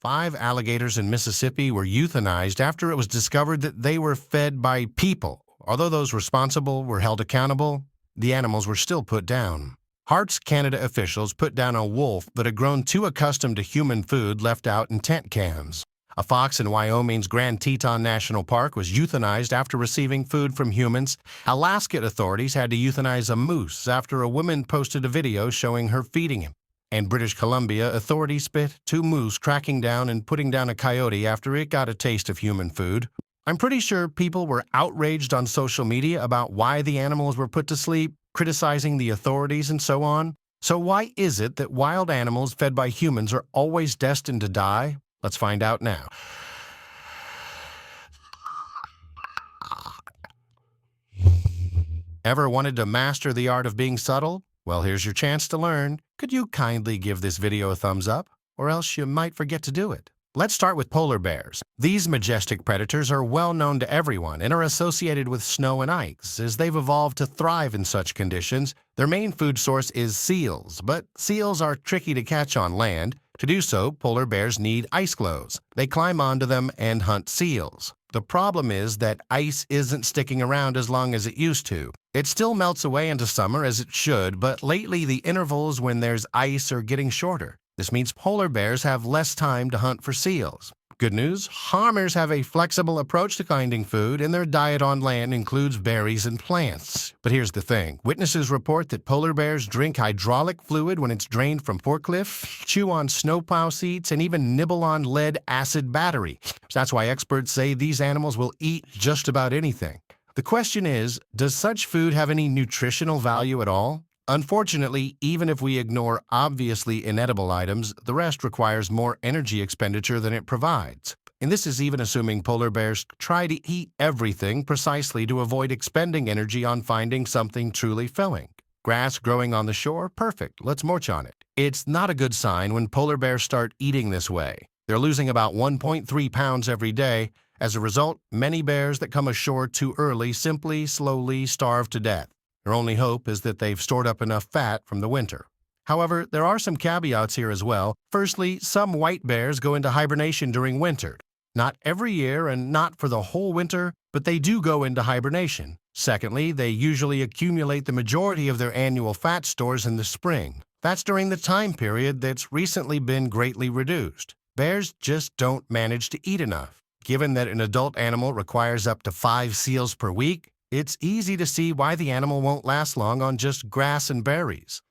5 alligators in Mississippi were euthanized after it was discovered that they were fed by people. Although those responsible were held accountable, the animals were still put down. Hart's Canada officials put down a wolf that had grown too accustomed to human food left out in tent cams. A fox in Wyoming's Grand Teton National Park was euthanized after receiving food from humans. Alaska authorities had to euthanize a moose after a woman posted a video showing her feeding him. In British Columbia, authorities spit 2 moose tracking down and putting down a coyote after it got a taste of human food. I'm pretty sure people were outraged on social media about why the animals were put to sleep, criticizing the authorities and so on. So why is it that wild animals fed by humans are always destined to die? Let's find out now. Ever wanted to master the art of being subtle? Well, here's your chance to learn. Could you kindly give this video a thumbs up? Or else you might forget to do it. Let's start with polar bears. These majestic predators are well known to everyone and are associated with snow and ice, as they've evolved to thrive in such conditions. Their main food source is seals, but seals are tricky to catch on land. To do so, polar bears need ice clothes. They climb onto them and hunt seals. The problem is that ice isn't sticking around as long as it used to. It still melts away into summer as it should, but lately the intervals when there's ice are getting shorter. This means polar bears have less time to hunt for seals. Good news, harmers have a flexible approach to finding food, and their diet on land includes berries and plants. But here's the thing. Witnesses report that polar bears drink hydraulic fluid when it's drained from forklifts, chew on snowplow seats, and even nibble on lead-acid battery. That's why experts say these animals will eat just about anything. The question is, does such food have any nutritional value at all? Unfortunately, even if we ignore obviously inedible items, the rest requires more energy expenditure than it provides. And this is even assuming polar bears try to eat everything precisely to avoid expending energy on finding something truly filling. Grass growing on the shore? Perfect. Let's march on it. It's not a good sign when polar bears start eating this way. They're losing about 1.3 pounds every day. As a result, many bears that come ashore too early simply slowly starve to death. Their only hope is that they've stored up enough fat from the winter. However, there are some caveats here as well. Firstly, some white bears go into hibernation during winter. Not every year and not for the whole winter, but they do go into hibernation. Secondly, they usually accumulate the majority of their annual fat stores in the spring. That's during the time period that's recently been greatly reduced. Bears just don't manage to eat enough. Given that an adult animal requires up to 5 seals per week, it's easy to see why the animal won't last long on just grass and berries.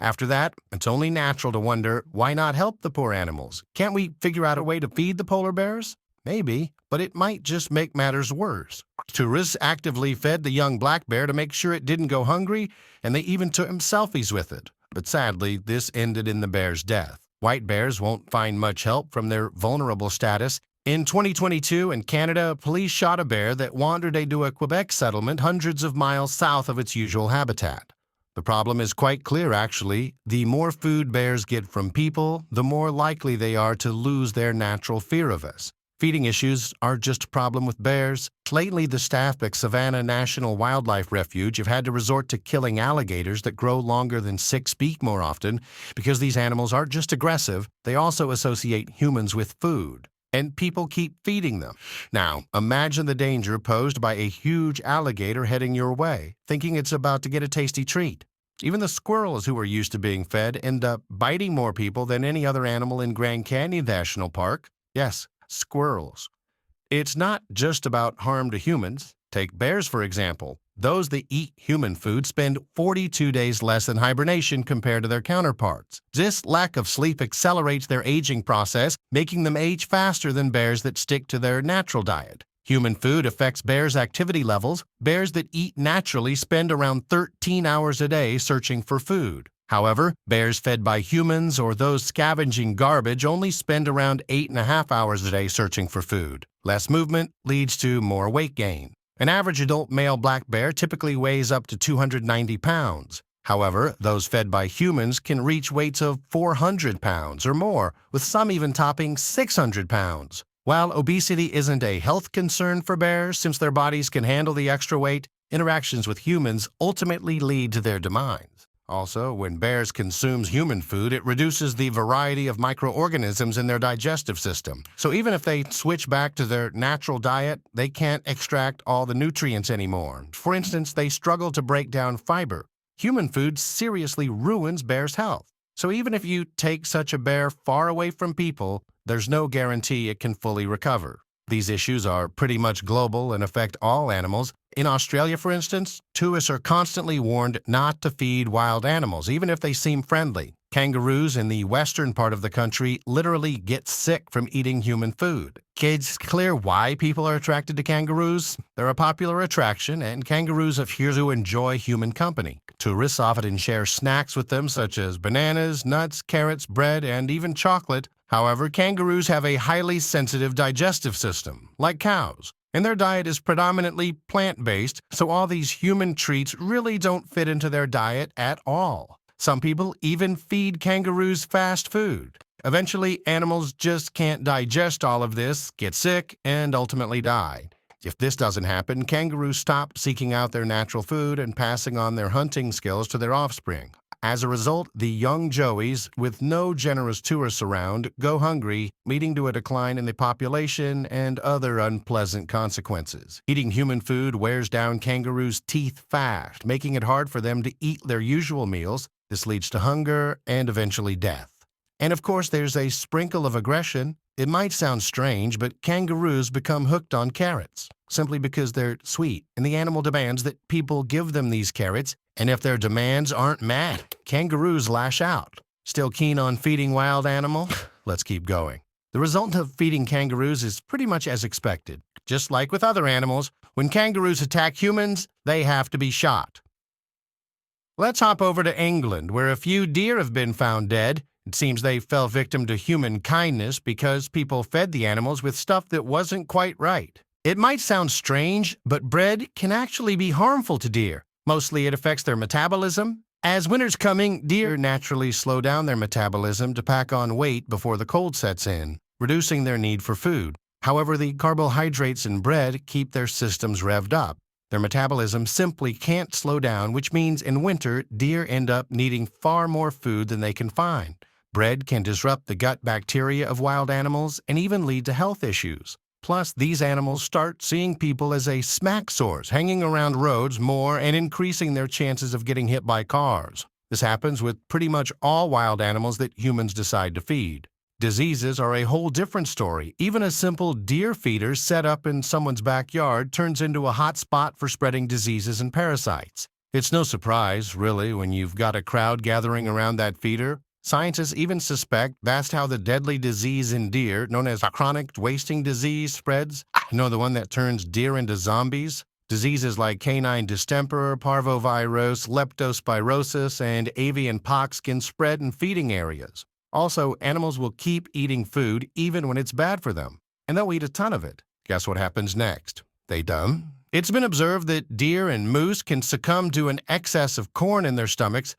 After that, it's only natural to wonder, why not help the poor animals? Can't we figure out a way to feed the polar bears? Maybe, but it might just make matters worse. Tourists actively fed the young black bear to make sure it didn't go hungry, and they even took selfies with it. But sadly, this ended in the bear's death. White bears won't find much help from their vulnerable status. In 2022, in Canada, police shot a bear that wandered into a Quebec settlement hundreds of miles south of its usual habitat. The problem is quite clear, actually. The more food bears get from people, the more likely they are to lose their natural fear of us. Feeding issues aren't just a problem with bears. Lately, the staff at Savannah National Wildlife Refuge have had to resort to killing alligators that grow longer than 6 feet more often because these animals aren't just aggressive, they also associate humans with food. And people keep feeding them. Now, imagine the danger posed by a huge alligator heading your way, thinking it's about to get a tasty treat. Even the squirrels who are used to being fed end up biting more people than any other animal in Grand Canyon National Park. Yes, squirrels. It's not just about harm to humans. Take bears, for example. Those that eat human food spend 42 days less in hibernation compared to their counterparts. This lack of sleep accelerates their aging process, making them age faster than bears that stick to their natural diet. Human food affects bears' activity levels. Bears that eat naturally spend around 13 hours a day searching for food. However, bears fed by humans or those scavenging garbage only spend around 8.5 hours a day searching for food. Less movement leads to more weight gain. An average adult male black bear typically weighs up to 290 pounds. However, those fed by humans can reach weights of 400 pounds or more, with some even topping 600 pounds. While obesity isn't a health concern for bears since their bodies can handle the extra weight, interactions with humans ultimately lead to their demise. Also, when bears consume human food, it reduces the variety of microorganisms in their digestive system. So even if they switch back to their natural diet, they can't extract all the nutrients anymore. For instance, they struggle to break down fiber. Human food seriously ruins bears' health. So even if you take such a bear far away from people, there's no guarantee it can fully recover. These issues are pretty much global and affect all animals. In Australia, for instance, tourists are constantly warned not to feed wild animals, even if they seem friendly. Kangaroos in the western part of the country literally get sick from eating human food. Kids, clear why people are attracted to kangaroos? They're a popular attraction, and kangaroos appear to enjoy human company. Tourists often share snacks with them, such as bananas, nuts, carrots, bread, and even chocolate. However, kangaroos have a highly sensitive digestive system, like cows, and their diet is predominantly plant-based, so all these human treats really don't fit into their diet at all. Some people even feed kangaroos fast food. Eventually, animals just can't digest all of this, get sick, and ultimately die. If this doesn't happen, kangaroos stop seeking out their natural food and passing on their hunting skills to their offspring. As a result, the young joeys, with no generous tourists around, go hungry, leading to a decline in the population and other unpleasant consequences. Eating human food wears down kangaroos' teeth fast, making it hard for them to eat their usual meals. This leads to hunger and eventually death. And of course, there's a sprinkle of aggression. It might sound strange, but kangaroos become hooked on carrots, simply because they're sweet, and the animal demands that people give them these carrots, and if their demands aren't met, kangaroos lash out. Still keen on feeding wild animal? Let's keep going. The result of feeding kangaroos is pretty much as expected. Just like with other animals, when kangaroos attack humans, they have to be shot. Let's hop over to England, where a few deer have been found dead. It seems they fell victim to human kindness because people fed the animals with stuff that wasn't quite right. It might sound strange, but bread can actually be harmful to deer. Mostly it affects their metabolism. As winter's coming, deer naturally slow down their metabolism to pack on weight before the cold sets in, reducing their need for food. However, the carbohydrates in bread keep their systems revved up. Their metabolism simply can't slow down, which means in winter, deer end up needing far more food than they can find. Bread can disrupt the gut bacteria of wild animals and even lead to health issues. Plus, these animals start seeing people as a snack source, hanging around roads more and increasing their chances of getting hit by cars. This happens with pretty much all wild animals that humans decide to feed. Diseases are a whole different story. Even a simple deer feeder set up in someone's backyard turns into a hot spot for spreading diseases and parasites. It's no surprise, really, when you've got a crowd gathering around that feeder. Scientists even suspect that's how the deadly disease in deer, known as chronic wasting disease, spreads. You know, the one that turns deer into zombies? Diseases like canine distemper, parvovirus, leptospirosis, and avian pox can spread in feeding areas. Also, animals will keep eating food even when it's bad for them, and they'll eat a ton of it. Guess what happens next? They dumb? It's been observed that deer and moose can succumb to an excess of corn in their stomachs.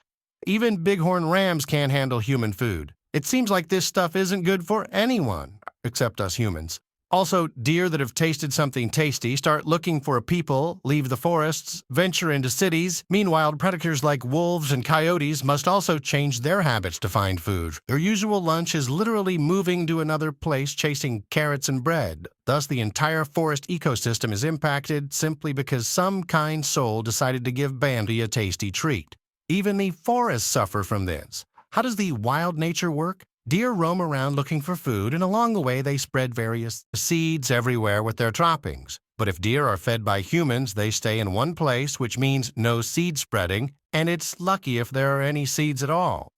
Even bighorn rams can't handle human food. It seems like this stuff isn't good for anyone, except us humans. Also, deer that have tasted something tasty start looking for people, leave the forests, venture into cities. Meanwhile, predators like wolves and coyotes must also change their habits to find food. Their usual lunch is literally moving to another place chasing carrots and bread. Thus, the entire forest ecosystem is impacted simply because some kind soul decided to give Bambi a tasty treat. Even the forests suffer from this. How does the wild nature work? Deer roam around looking for food, and along the way they spread various seeds everywhere with their droppings. But if deer are fed by humans, they stay in one place, which means no seed spreading, and it's lucky if there are any seeds at all.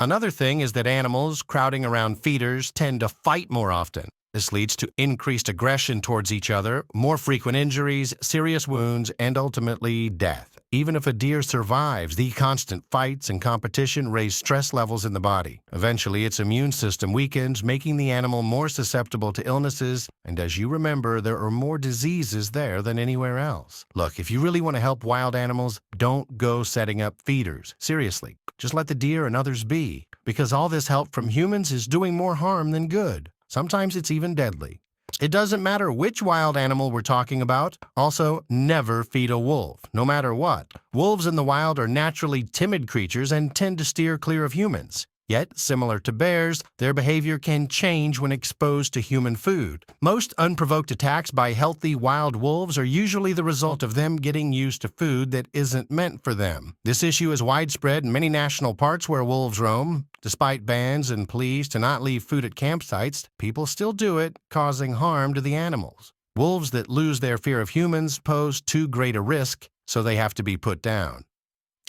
Another thing is that animals crowding around feeders tend to fight more often. This leads to increased aggression towards each other, more frequent injuries, serious wounds, and ultimately death. Even if a deer survives, the constant fights and competition raise stress levels in the body. Eventually, its immune system weakens, making the animal more susceptible to illnesses, and as you remember, there are more diseases there than anywhere else. Look, if you really want to help wild animals, don't go setting up feeders. Seriously, just let the deer and others be, because all this help from humans is doing more harm than good. Sometimes it's even deadly. It doesn't matter which wild animal we're talking about. Also, never feed a wolf, no matter what. Wolves in the wild are naturally timid creatures and tend to steer clear of humans. Yet, similar to bears, their behavior can change when exposed to human food. Most unprovoked attacks by healthy wild wolves are usually the result of them getting used to food that isn't meant for them. This issue is widespread in many national parks where wolves roam. Despite bans and pleas to not leave food at campsites, people still do it, causing harm to the animals. Wolves that lose their fear of humans pose too great a risk, so they have to be put down.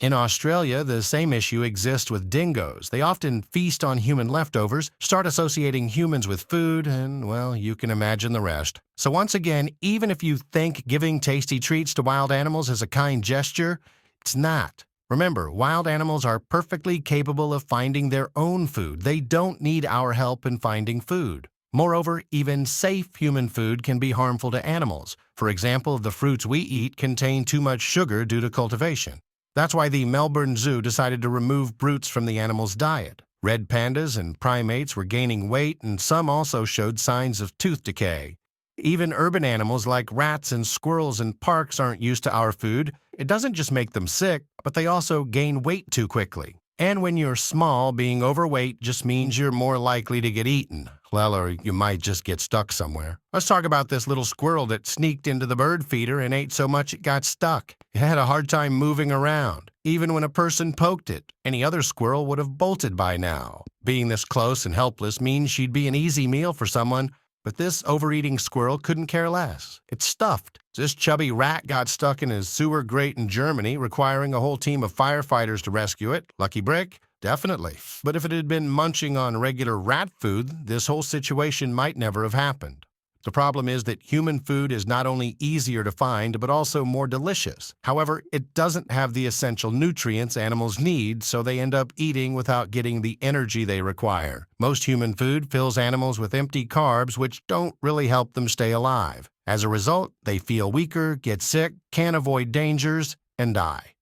In Australia, the same issue exists with dingoes. They often feast on human leftovers, start associating humans with food, and, well, you can imagine the rest. So once again, even if you think giving tasty treats to wild animals is a kind gesture, it's not. Remember, wild animals are perfectly capable of finding their own food. They don't need our help in finding food. Moreover, even safe human food can be harmful to animals. For example, the fruits we eat contain too much sugar due to cultivation. That's why the Melbourne Zoo decided to remove brutes from the animal's diet. Red pandas and primates were gaining weight, and some also showed signs of tooth decay. Even urban animals like rats and squirrels in parks aren't used to our food. It doesn't just make them sick, but they also gain weight too quickly. And when you're small, being overweight just means you're more likely to get eaten. Well, or you might just get stuck somewhere. Let's talk about this little squirrel that sneaked into the bird feeder and ate so much it got stuck. It had a hard time moving around, even when a person poked it. Any other squirrel would have bolted by now. Being this close and helpless means she'd be an easy meal for someone, but this overeating squirrel couldn't care less. It's stuffed. This chubby rat got stuck in his sewer grate in Germany, requiring a whole team of firefighters to rescue it. Lucky brick? Definitely. But if it had been munching on regular rat food, this whole situation might never have happened. The problem is that human food is not only easier to find, but also more delicious. However, it doesn't have the essential nutrients animals need, so they end up eating without getting the energy they require. Most human food fills animals with empty carbs, which don't really help them stay alive. As a result, they feel weaker, get sick, can't avoid dangers, and die.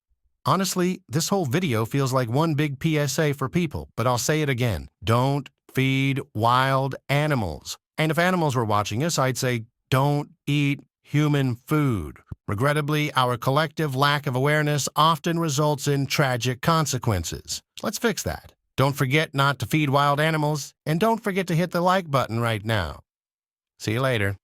Honestly, this whole video feels like one big PSA for people, but I'll say it again. Don't feed wild animals. And if animals were watching us, I'd say, don't eat human food. Regrettably, our collective lack of awareness often results in tragic consequences. Let's fix that. Don't forget not to feed wild animals, and don't forget to hit the like button right now. See you later.